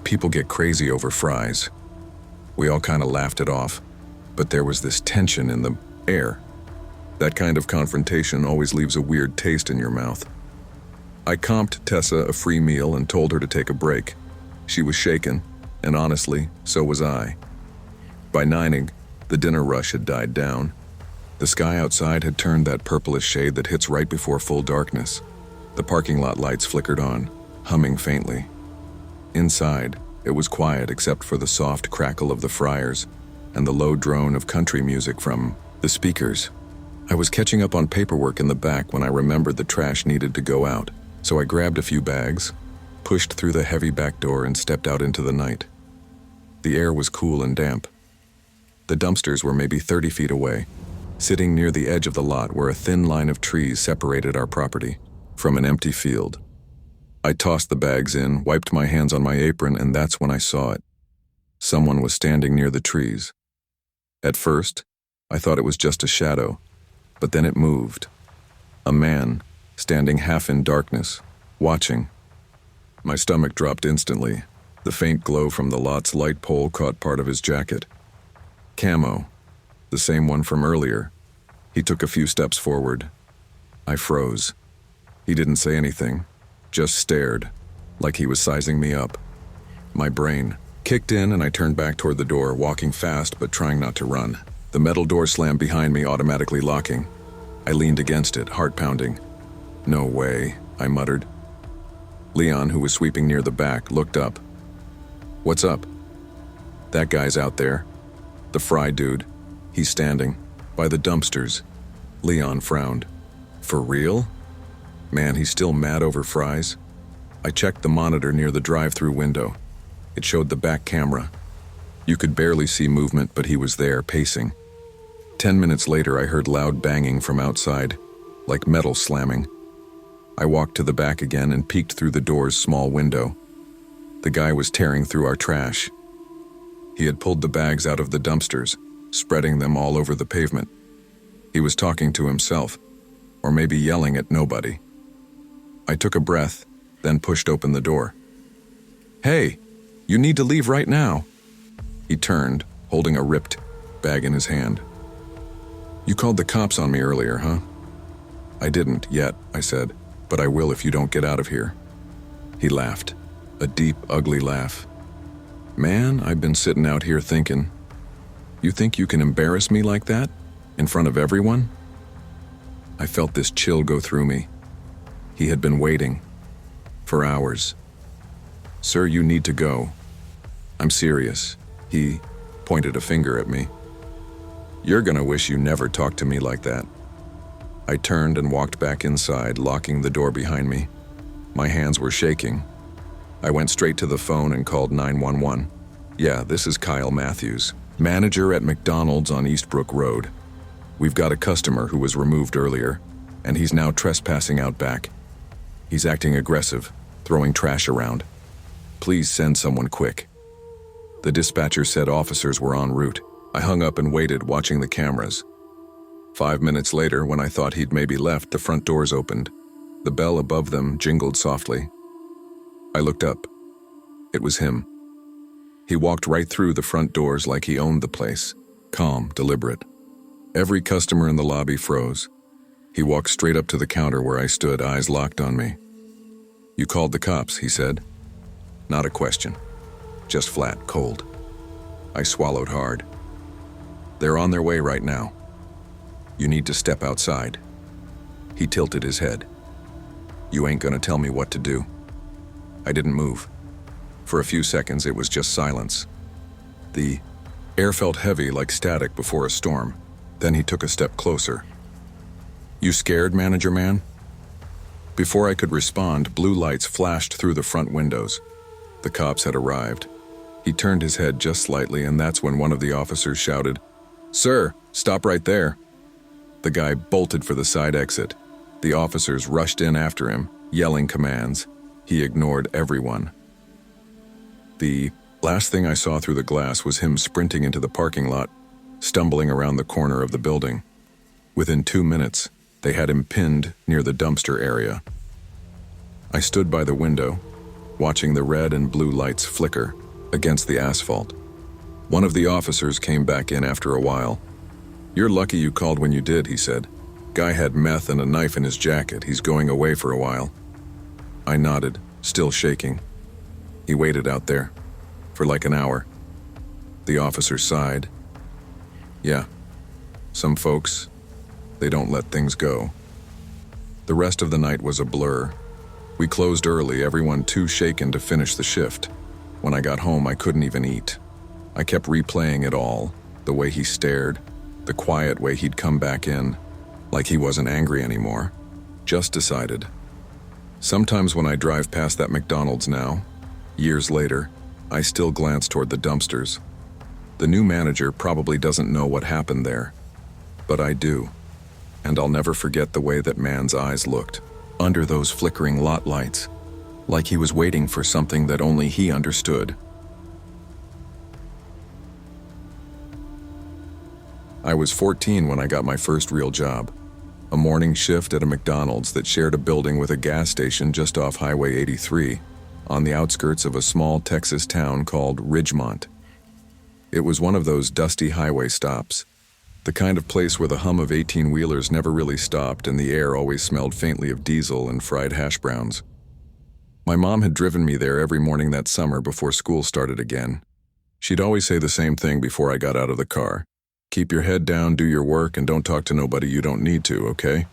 people get crazy over fries." We all kind of laughed it off, but there was this tension in the air. That kind of confrontation always leaves a weird taste in your mouth. I comped Tessa a free meal and told her to take a break. She was shaken, and honestly, so was I. By 9, the dinner rush had died down. The sky outside had turned that purplish shade that hits right before full darkness. The parking lot lights flickered on, humming faintly. Inside, it was quiet except for the soft crackle of the fryers and the low drone of country music from the speakers. I was catching up on paperwork in the back when I remembered the trash needed to go out, so I grabbed a few bags, pushed through the heavy back door and stepped out into the night. The air was cool and damp. The dumpsters were maybe 30 feet away, sitting near the edge of the lot where a thin line of trees separated our property from an empty field. I tossed the bags in, wiped my hands on my apron, and that's when I saw it. Someone was standing near the trees. At first, I thought it was just a shadow, but then it moved. A man, standing half in darkness, watching. My stomach dropped instantly. The faint glow from the lot's light pole caught part of his jacket. Camo, the same one from earlier. He took a few steps forward. I froze. He didn't say anything, just stared, like he was sizing me up. My brain kicked in and I turned back toward the door, walking fast but trying not to run. The metal door slammed behind me, automatically locking. I leaned against it, heart pounding. "No way," I muttered. Leon, who was sweeping near the back, looked up. "What's up?" "That guy's out there. The fry dude. He's standing by the dumpsters." Leon frowned. "For real? Man, he's still mad over fries." I checked the monitor near the drive-thru window. It showed the back camera. You could barely see movement, but he was there, pacing. 10 minutes later, I heard loud banging from outside, like metal slamming. I walked to the back again and peeked through the door's small window. The guy was tearing through our trash. He had pulled the bags out of the dumpsters, spreading them all over the pavement. He was talking to himself, or maybe yelling at nobody. I took a breath, then pushed open the door. "Hey, you need to leave right now." He turned, holding a ripped bag in his hand. "You called the cops on me earlier, huh?" "I didn't yet," I said, "but I will if you don't get out of here." He laughed, a deep, ugly laugh. "Man, I've been sitting out here thinking, you think you can embarrass me like that? In front of everyone?" I felt this chill go through me. He had been waiting. For hours. "Sir, you need to go." "I'm serious." He pointed a finger at me. "You're gonna wish you never talked to me like that." I turned and walked back inside, locking the door behind me. My hands were shaking. I went straight to the phone and called 911. "Yeah, this is Kyle Matthews, manager at McDonald's on Eastbrook Road. We've got a customer who was removed earlier, and he's now trespassing out back. He's acting aggressive, throwing trash around. Please send someone quick." The dispatcher said officers were en route. I hung up and waited, watching the cameras. 5 minutes later, when I thought he'd maybe left, the front doors opened. The bell above them jingled softly. I looked up. It was him. He walked right through the front doors like he owned the place, calm, deliberate. Every customer in the lobby froze. He walked straight up to the counter where I stood, eyes locked on me. "You called the cops," he said. Not a question. Just flat, cold. I swallowed hard. "They're on their way right now. You need to step outside." He tilted his head. "You ain't gonna tell me what to do." I didn't move. For a few seconds, it was just silence. The air felt heavy like static before a storm. Then he took a step closer. "You scared, manager man?" Before I could respond, blue lights flashed through the front windows. The cops had arrived. He turned his head just slightly, and that's when one of the officers shouted, "Sir, stop right there." The guy bolted for the side exit. The officers rushed in after him, yelling commands. He ignored everyone. The last thing I saw through the glass was him sprinting into the parking lot, stumbling around the corner of the building. Within 2 minutes, they had him pinned near the dumpster area. I stood by the window, watching the red and blue lights flicker against the asphalt. One of the officers came back in after a while. "You're lucky you called when you did," he said. "Guy had meth and a knife in his jacket. He's going away for a while." I nodded, still shaking. He waited out there for like an hour. The officer sighed. "Yeah, some folks, they don't let things go." The rest of the night was a blur. We closed early, everyone too shaken to finish the shift. When I got home, I couldn't even eat. I kept replaying it all, the way he stared, the quiet way he'd come back in, like he wasn't angry anymore, just decided. Sometimes when I drive past that McDonald's now, years later, I still glance toward the dumpsters. The new manager probably doesn't know what happened there, but I do, and I'll never forget the way that man's eyes looked, under those flickering lot lights, like he was waiting for something that only he understood. I was 14 when I got my first real job, a morning shift at a McDonald's that shared a building with a gas station just off Highway 83, on the outskirts of a small Texas town called Ridgemont. It was one of those dusty highway stops, the kind of place where the hum of 18-wheelers never really stopped and the air always smelled faintly of diesel and fried hash browns. My mom had driven me there every morning that summer before school started again. She'd always say the same thing before I got out of the car. "Keep your head down, do your work, and don't talk to nobody you don't need to, okay?"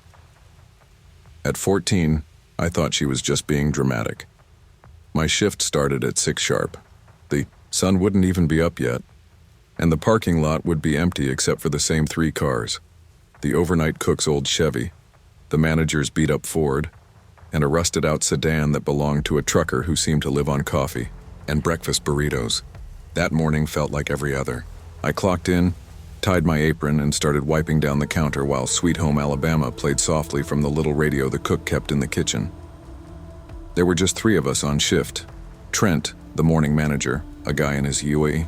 At 14, I thought she was just being dramatic. My shift started at 6 sharp. The sun wouldn't even be up yet, and the parking lot would be empty except for the same 3 cars. The overnight cook's old Chevy, the manager's beat-up Ford, and a rusted-out sedan that belonged to a trucker who seemed to live on coffee and breakfast burritos. That morning felt like every other. I clocked in, tied my apron, and started wiping down the counter while Sweet Home Alabama played softly from the little radio the cook kept in the kitchen. There were just 3 of us on shift. Trent, the morning manager, a guy in his UE,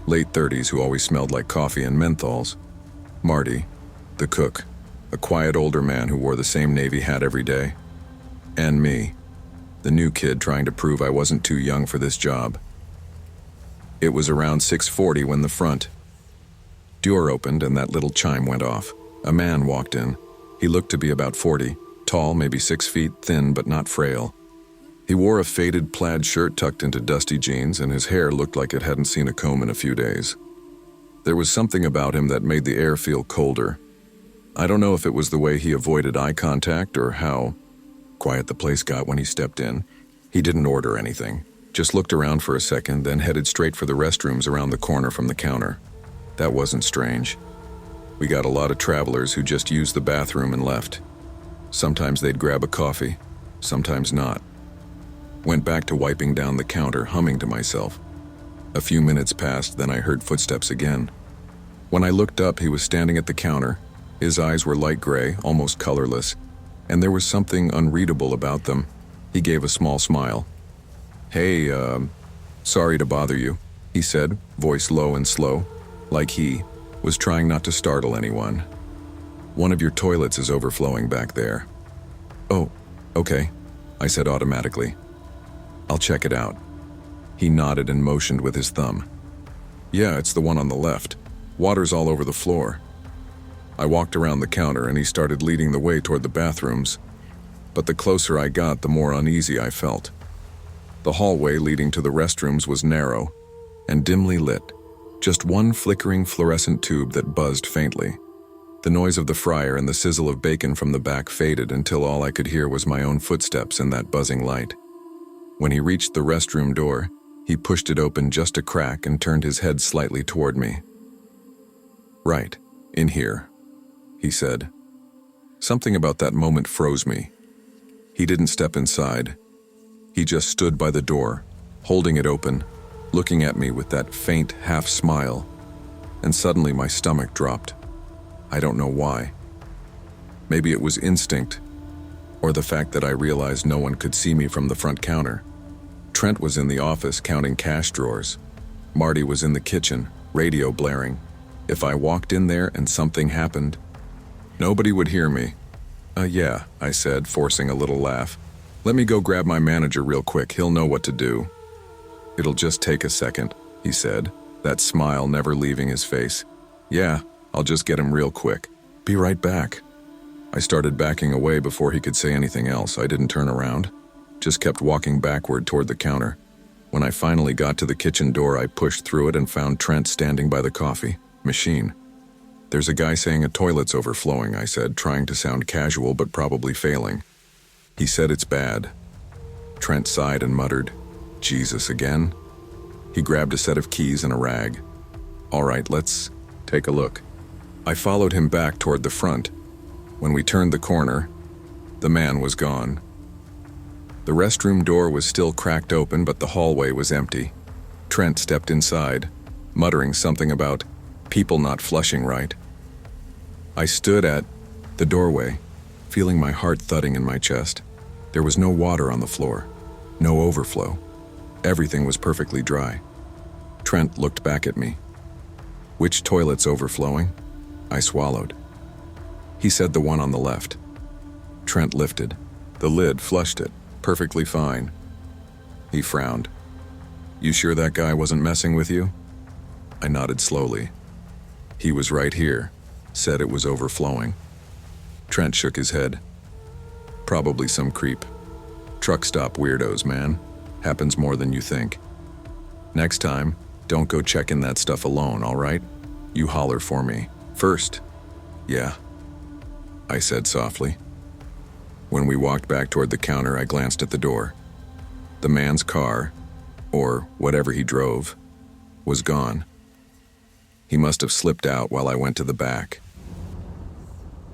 late 30s who always smelled like coffee and menthols. Marty, the cook, a quiet older man who wore the same Navy hat every day. And me, The new kid trying to prove I wasn't too young for this job. It was around 6:40 when the front door opened and that little chime went off. A man walked in. He looked to be about 40, tall, maybe 6 feet, thin but not frail. He wore a faded plaid shirt tucked into dusty jeans, and his hair looked like it hadn't seen a comb in a few days. There was something about him that made the air feel colder. I don't know if it was the way he avoided eye contact or how quiet the place got when he stepped in. He didn't order anything, just looked around for a second, then headed straight for the restrooms around the corner from the counter. That wasn't strange. We got a lot of travelers who just used the bathroom and left. Sometimes they'd grab a coffee, sometimes not. Went back to wiping down the counter, humming to myself. A few minutes passed, then I heard footsteps again. When I looked up, he was standing at the counter. His eyes were light gray, almost colorless, and there was something unreadable about them. He gave a small smile. "Hey, sorry to bother you," he said, voice low and slow, like he was trying not to startle anyone. "One of your toilets is overflowing back there." "Oh, okay," I said automatically. "I'll check it out." He nodded and motioned with his thumb. "Yeah, it's the one on the left. Water's all over the floor." I walked around the counter and he started leading the way toward the bathrooms. But the closer I got, the more uneasy I felt. The hallway leading to the restrooms was narrow and dimly lit. Just one flickering fluorescent tube that buzzed faintly. The noise of the fryer and the sizzle of bacon from the back faded until all I could hear was my own footsteps in that buzzing light. When he reached the restroom door, he pushed it open just a crack and turned his head slightly toward me. "Right, in here," he said. Something about that moment froze me. He didn't step inside. He just stood by the door, holding it open, looking at me with that faint half smile, and suddenly my stomach dropped. I don't know why. Maybe it was instinct, or the fact that I realized no one could see me from the front counter. Trent was in the office counting cash drawers. Marty was in the kitchen, radio blaring. If I walked in there and something happened, nobody would hear me. Yeah, I said, forcing a little laugh. "Let me go grab my manager real quick, he'll know what to do." "It'll just take a second," he said, that smile never leaving his face. "Yeah, I'll just get him real quick. Be right back." I started backing away before he could say anything else. I didn't turn around, just kept walking backward toward the counter. When I finally got to the kitchen door, I pushed through it and found Trent standing by the coffee machine. "There's a guy saying a toilet's overflowing," I said, trying to sound casual but probably failing. He said it's bad. Trent sighed and muttered, "Jesus, again?" He grabbed a set of keys and a rag. "All right, let's take a look." I followed him back toward the front. When we turned the corner, the man was gone. The restroom door was still cracked open, but the hallway was empty. Trent stepped inside, muttering something about people not flushing right. I stood at the doorway, feeling my heart thudding in my chest. There was no water on the floor, no overflow. Everything was perfectly dry. Trent looked back at me. "Which toilet's overflowing?" I swallowed. He said the one on the left. Trent lifted. The lid flushed it, perfectly fine. He frowned. "You sure that guy wasn't messing with you?" I nodded slowly. "He was right here, said it was overflowing." Trent shook his head. "Probably some creep. Truck stop weirdos, man. Happens more than you think. Next time, don't go checking that stuff alone, all right? You holler for me first." "Yeah," I said softly. When we walked back toward the counter, I glanced at the door. The man's car, or whatever he drove, was gone. He must have slipped out while I went to the back.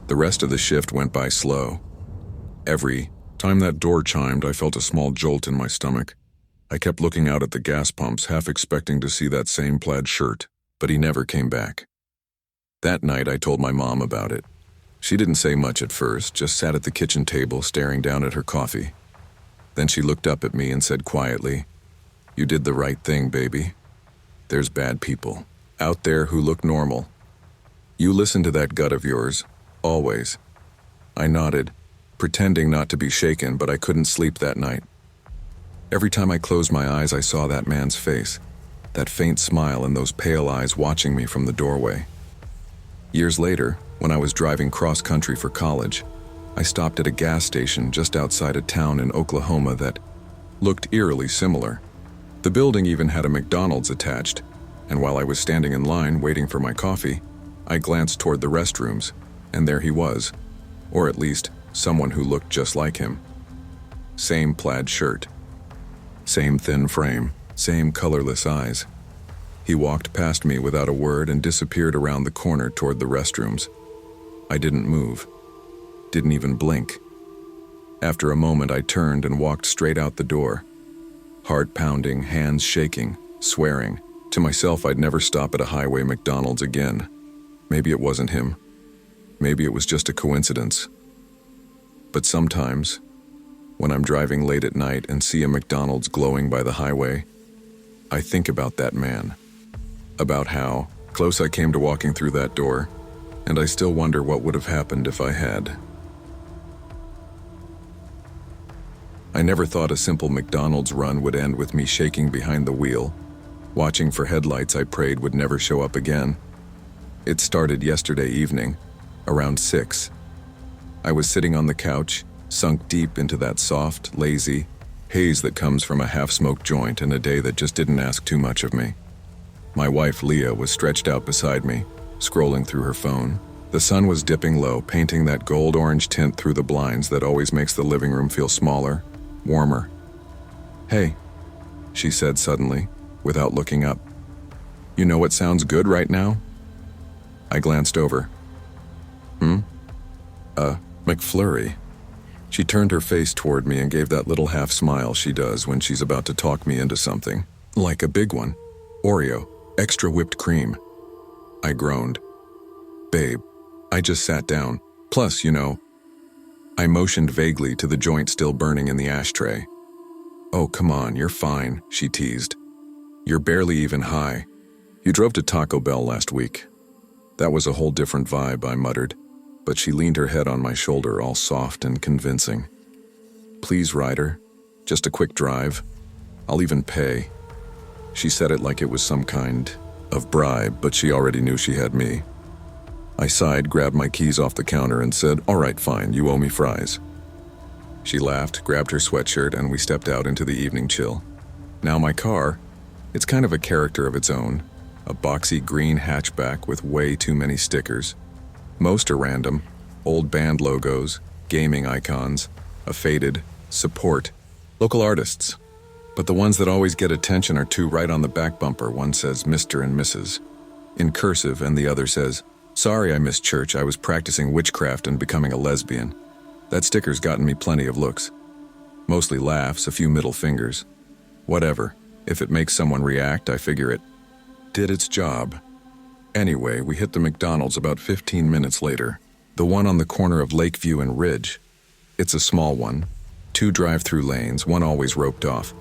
The rest of the shift went by slow. Every time that door chimed, I felt a small jolt in my stomach. I kept looking out at the gas pumps, half expecting to see that same plaid shirt, but he never came back. That night, I told my mom about it. She didn't say much at first, just sat at the kitchen table staring down at her coffee. Then she looked up at me and said quietly, "You did the right thing, baby. There's bad people out there who look normal. You listen to that gut of yours, always." I nodded, pretending not to be shaken, but I couldn't sleep that night. Every time I closed my eyes, I saw that man's face, that faint smile and those pale eyes watching me from the doorway. Years later, when I was driving cross-country for college, I stopped at a gas station just outside a town in Oklahoma that looked eerily similar. The building even had a McDonald's attached, and while I was standing in line waiting for my coffee, I glanced toward the restrooms, and there he was, or at least someone who looked just like him. Same plaid shirt, same thin frame, same colorless eyes. He walked past me without a word and disappeared around the corner toward the restrooms. I didn't move, didn't even blink. After a moment, I turned and walked straight out the door. Heart pounding, hands shaking, swearing. To myself, I'd never stop at a highway McDonald's again. Maybe it wasn't him. Maybe it was just a coincidence. But sometimes, when I'm driving late at night and see a McDonald's glowing by the highway, I think about that man. About how close I came to walking through that door, and I still wonder what would have happened if I had. I never thought a simple McDonald's run would end with me shaking behind the wheel, watching for headlights I prayed would never show up again. It started yesterday evening, around 6. I was sitting on the couch, sunk deep into that soft, lazy haze that comes from a half-smoked joint and a day that just didn't ask too much of me. My wife, Leah, was stretched out beside me, scrolling through her phone. The sun was dipping low, painting that gold-orange tint through the blinds that always makes the living room feel smaller, warmer. "Hey," she said suddenly, without looking up. "You know what sounds good right now?" I glanced over. McFlurry." She turned her face toward me and gave that little half smile she does when she's about to talk me into something. "Like a big one. Oreo, extra whipped cream." I groaned. "Babe, I just sat down. Plus, you know." I motioned vaguely to the joint still burning in the ashtray. "Oh, come on, you're fine," she teased. "You're barely even high. You drove to Taco Bell last week." "That was a whole different vibe," I muttered, but she leaned her head on my shoulder, all soft and convincing. "Please, Ryder, just a quick drive. I'll even pay." She said it like it was some kind of bribe, but she already knew she had me. I sighed, grabbed my keys off the counter, and said, "All right, fine, you owe me fries." She laughed, grabbed her sweatshirt, and we stepped out into the evening chill. Now my car, it's kind of a character of its own. A boxy green hatchback with way too many stickers. Most are random, old band logos, gaming icons, a faded, support, local artists. But the ones that always get attention are two right on the back bumper. One says Mr. and Mrs. in cursive, and the other says, "Sorry I missed church, I was practicing witchcraft and becoming a lesbian." That sticker's gotten me plenty of looks. Mostly laughs, a few middle fingers. Whatever, if it makes someone react, I figure it did its job. Anyway, we hit the McDonald's about 15 minutes later, the one on the corner of Lakeview and Ridge. It's a small one, 2 drive-through lanes, one always roped off,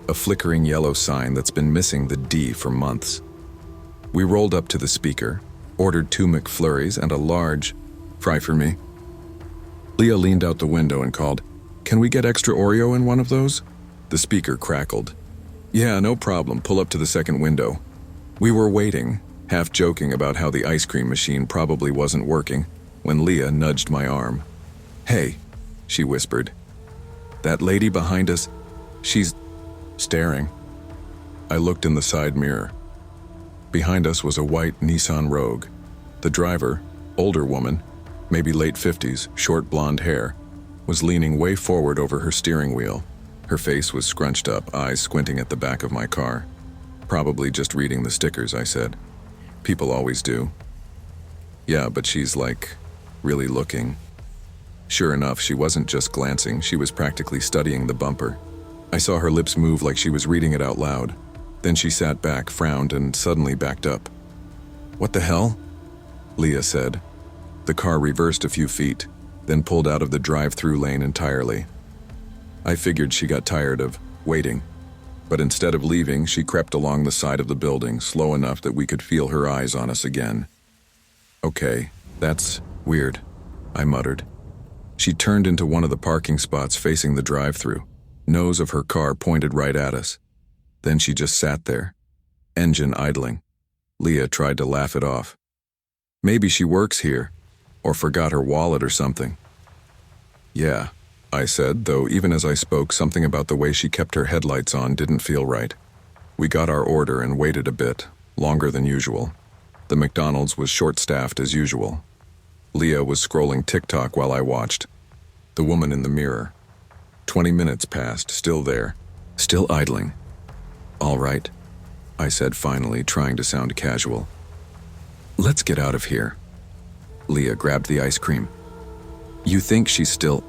a flickering yellow sign that's been missing the D for months. We rolled up to the speaker, ordered 2 McFlurries and a large fry for me. Leah leaned out the window and called, "Can we get extra Oreo in one of those?" The speaker crackled. "Yeah, no problem, pull up to the second window." We were waiting, half joking about how the ice cream machine probably wasn't working, when Leah nudged my arm. "Hey," she whispered. "That lady behind us, she's staring." I looked in the side mirror. Behind us was a white Nissan Rogue. The driver, older woman, maybe late 50s, short blonde hair, was leaning way forward over her steering wheel. Her face was scrunched up, eyes squinting at the back of my car. "Probably just reading the stickers," I said. "People always do." "Yeah, but she's really looking." Sure enough, she wasn't just glancing, she was practically studying the bumper. I saw her lips move like she was reading it out loud. Then she sat back, frowned, and suddenly backed up. "What the hell?" Leah said. The car reversed a few feet, then pulled out of the drive-through lane entirely. I figured she got tired of waiting, but instead of leaving, she crept along the side of the building, slow enough that we could feel her eyes on us again. "Okay, that's weird," I muttered. She turned into one of the parking spots facing the drive-through. Nose of her car pointed right at us. Then she just sat there, engine idling. Leah tried to laugh it off. Maybe she works here, or forgot her wallet or something. Yeah, I said, though even as I spoke, something about the way she kept her headlights on didn't feel right. We got our order and waited a bit, longer than usual. The McDonald's was short-staffed as usual. Leah was scrolling TikTok while I watched. The woman in the mirror. 20 minutes passed, still there, still idling. All right, I said finally, trying to sound casual. Let's get out of here. Leah grabbed the ice cream. You think she's still...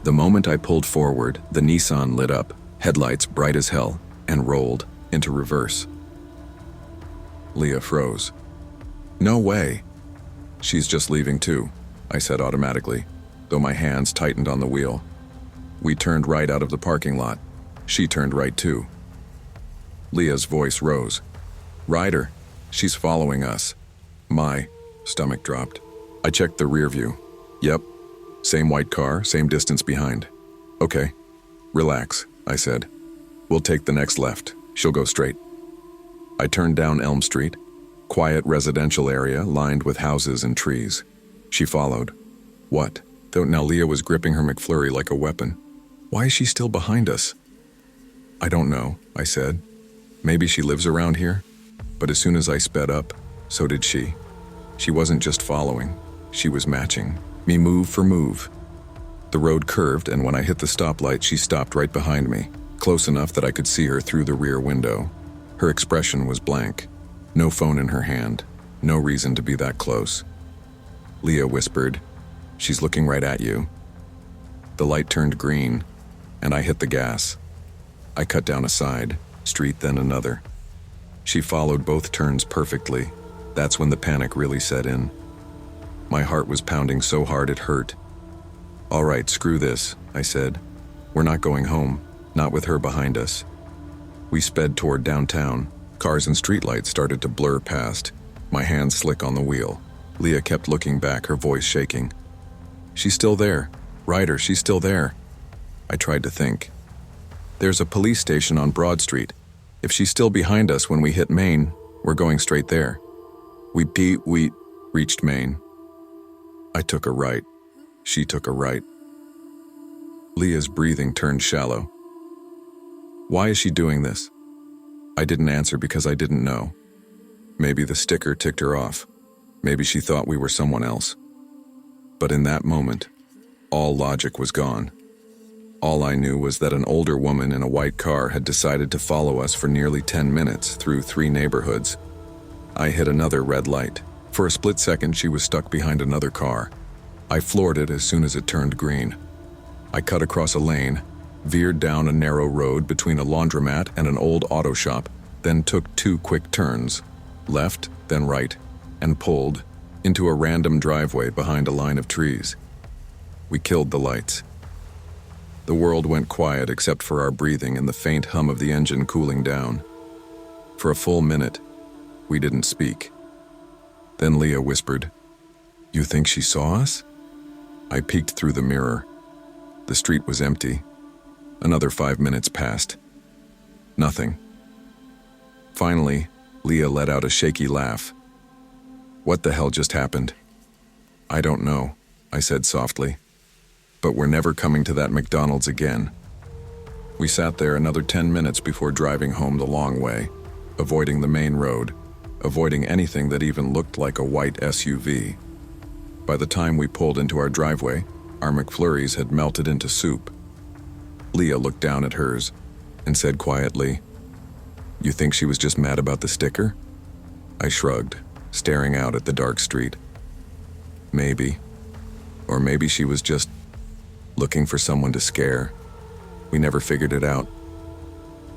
The moment I pulled forward, the Nissan lit up, headlights bright as hell, and rolled into reverse. Leah froze. No way. She's just leaving too, I said automatically, though my hands tightened on the wheel. We turned right out of the parking lot. She turned right too. Leah's voice rose. Ryder, she's following us. My stomach dropped. I checked the rear view. Yep, same white car, same distance behind. Okay, relax, I said. We'll take the next left. She'll go straight. I turned down Elm Street, quiet residential area lined with houses and trees. She followed. What? Though now Leah was gripping her McFlurry like a weapon. Why is she still behind us? I don't know, I said. Maybe she lives around here. But as soon as I sped up, so did she. She wasn't just following, she was matching me move for move. The road curved, and when I hit the stoplight, she stopped right behind me, close enough that I could see her through the rear window. Her expression was blank. No phone in her hand. No reason to be that close. Leah whispered, She's looking right at you. The light turned green, and I hit the gas. I cut down a side street, then another. She followed both turns perfectly. That's when the panic really set in. My heart was pounding so hard it hurt. All right, screw this, I said. We're not going home, not with her behind us. We sped toward downtown. Cars and streetlights started to blur past, my hands slick on the wheel. Leah kept looking back, her voice shaking. She's still there. Ryder, she's still there. I tried to think. There's a police station on Broad Street. If she's still behind us when we hit Main, we're going straight there. We reached Main. I took a right. She took a right. Leah's breathing turned shallow. Why is she doing this? I didn't answer because I didn't know. Maybe the sticker ticked her off. Maybe she thought we were someone else. But in that moment, all logic was gone. All I knew was that an older woman in a white car had decided to follow us for nearly 10 minutes through 3 neighborhoods. I hit another red light. For a split second, she was stuck behind another car. I floored it as soon as it turned green. I cut across a lane, veered down a narrow road between a laundromat and an old auto shop, then took 2 quick turns, left, then right, and pulled into a random driveway behind a line of trees. We killed the lights. The world went quiet except for our breathing and the faint hum of the engine cooling down. For a full minute, we didn't speak. Then Leah whispered, "You think she saw us?" I peeked through the mirror. The street was empty. Another 5 minutes passed. Nothing. Finally, Leah let out a shaky laugh. What the hell just happened? I don't know, I said softly. But we're never coming to that McDonald's again. We sat there another 10 minutes before driving home the long way, avoiding the main road, avoiding anything that even looked like a white SUV. By the time we pulled into our driveway, our McFlurries had melted into soup. Leah looked down at hers and said quietly, "You think she was just mad about the sticker?" I shrugged, staring out at the dark street. Maybe. Or maybe she was just looking for someone to scare. We never figured it out.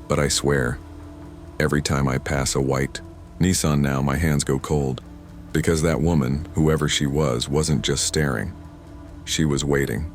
But I swear, every time I pass a white Nissan now, my hands go cold. Because that woman, whoever she was, wasn't just staring. She was waiting.